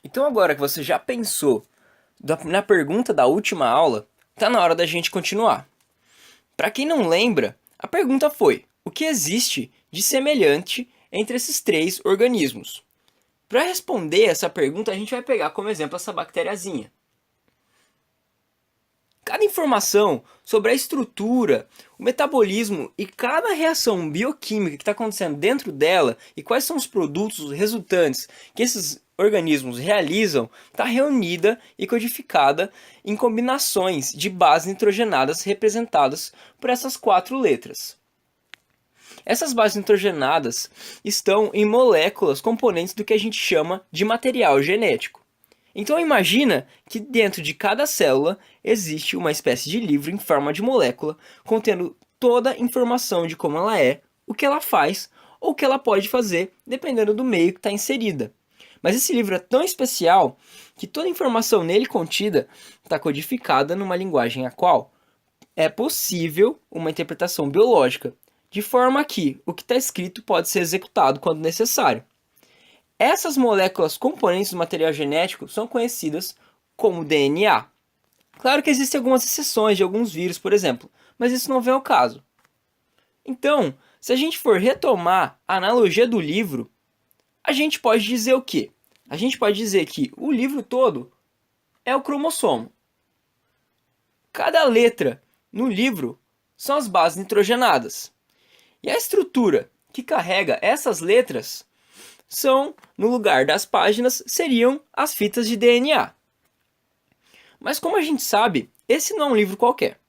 Então agora que você já pensou na pergunta da última aula, tá na hora da gente continuar. Para quem não lembra, a pergunta foi: o que existe de semelhante entre esses três organismos? Para responder essa pergunta, a gente vai pegar como exemplo essa bactériazinha. Cada informação sobre a estrutura, o metabolismo e cada reação bioquímica que está acontecendo dentro dela e quais são os produtos resultantes que esses organismos realizam está reunida e codificada em combinações de bases nitrogenadas representadas por essas quatro letras. Essas bases nitrogenadas estão em moléculas componentes do que a gente chama de material genético. Então imagina que dentro de cada célula existe uma espécie de livro em forma de molécula, contendo toda a informação de como ela é, o que ela faz ou o que ela pode fazer, dependendo do meio que está inserida. Mas esse livro é tão especial que toda a informação nele contida está codificada numa linguagem a qual é possível uma interpretação biológica, de forma que o que está escrito pode ser executado quando necessário. Essas moléculas componentes do material genético são conhecidas como DNA. Claro que existem algumas exceções de alguns vírus, por exemplo, mas isso não vem ao caso. Então, se a gente for retomar a analogia do livro, a gente pode dizer o quê? A gente pode dizer que o livro todo é o cromossomo. Cada letra no livro são as bases nitrogenadas. E a estrutura que carrega essas letras são, no lugar das páginas, seriam as fitas de DNA. Mas como a gente sabe, esse não é um livro qualquer.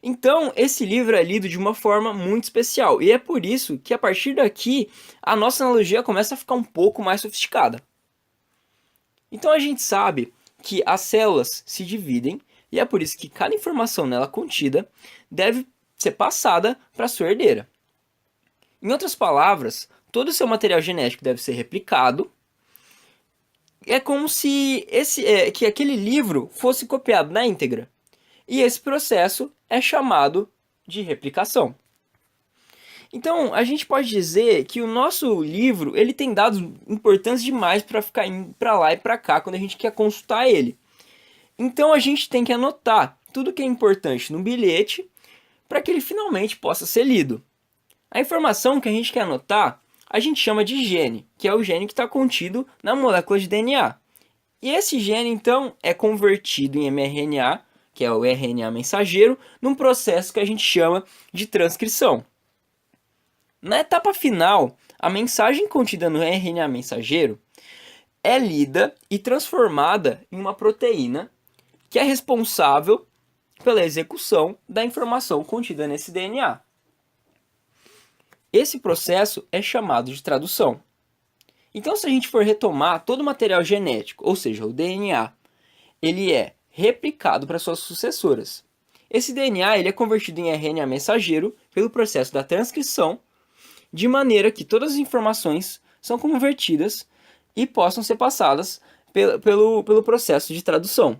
Então, esse livro é lido de uma forma muito especial. E é por isso que, a partir daqui, a nossa analogia começa a ficar um pouco mais sofisticada. Então, a gente sabe que as células se dividem, e é por isso que cada informação nela contida deve ser passada para a sua herdeira. Em outras palavras, todo o seu material genético deve ser replicado. É como se que aquele livro fosse copiado na íntegra. E esse processo é chamado de replicação. Então, a gente pode dizer que o nosso livro ele tem dados importantes demais para ficar indo para lá e para cá quando a gente quer consultar ele. Então, a gente tem que anotar tudo que é importante no bilhete para que ele finalmente possa ser lido. A informação que a gente quer anotar, a gente chama de gene, que é o gene que está contido na molécula de DNA. E esse gene, então, é convertido em mRNA, que é o RNA mensageiro, num processo que a gente chama de transcrição. Na etapa final, a mensagem contida no RNA mensageiro é lida e transformada em uma proteína que é responsável pela execução da informação contida nesse DNA. Esse processo é chamado de tradução. Então, se a gente for retomar todo o material genético, ou seja, o DNA, ele é replicado para suas sucessoras. Esse DNA ele é convertido em RNA mensageiro pelo processo da transcrição, de maneira que todas as informações são convertidas e possam ser passadas pelo processo de tradução,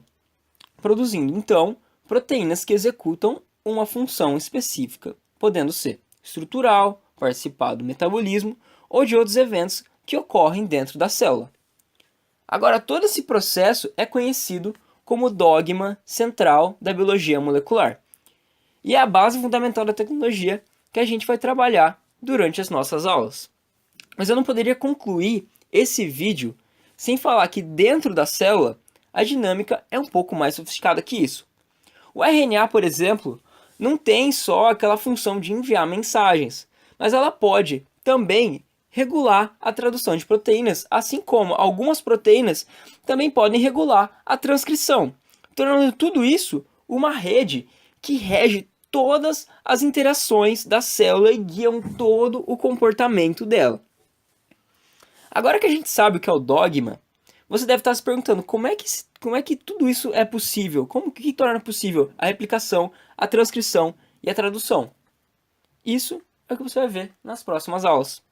produzindo, então, proteínas que executam uma função específica, podendo ser estrutural, participar do metabolismo ou de outros eventos que ocorrem dentro da célula. Agora, todo esse processo é conhecido como dogma central da biologia molecular e é a base fundamental da tecnologia que a gente vai trabalhar durante as nossas aulas. Mas eu não poderia concluir esse vídeo sem falar que dentro da célula a dinâmica é um pouco mais sofisticada que isso. O RNA, por exemplo, não tem só aquela função de enviar mensagens, mas ela pode também regular a tradução de proteínas, assim como algumas proteínas também podem regular a transcrição, tornando tudo isso uma rede que rege todas as interações da célula e guiam todo o comportamento dela. Agora que a gente sabe o que é o dogma, você deve estar se perguntando como é que tudo isso é possível? Como que torna possível a replicação, a transcrição e a tradução? Isso é o que você vai ver nas próximas aulas.